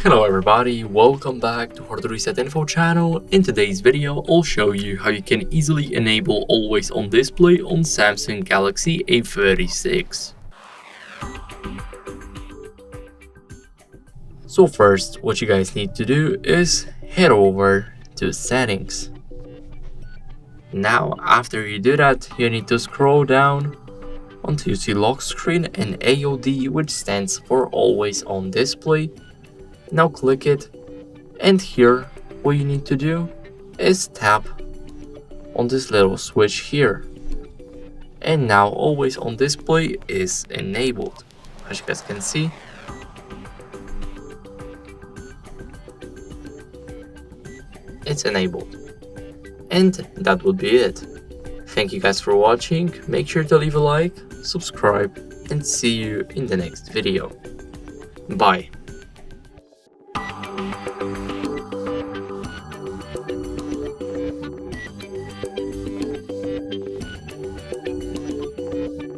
Hello everybody, welcome back to HardReset.Info channel. In today's video, I'll show you how you can easily enable always on display on Samsung Galaxy A36. So first, what you guys need to do is head over to settings. Now, after you do that, you need to scroll down until you see lock screen and AOD, which stands for always on display. Now click it, and here what you need to do is tap on this little switch here, and now always on display is enabled. As you guys can see, it's enabled, and that would be it. Thank you guys for watching. Make sure to leave a like, subscribe, and see you in the next video. Bye.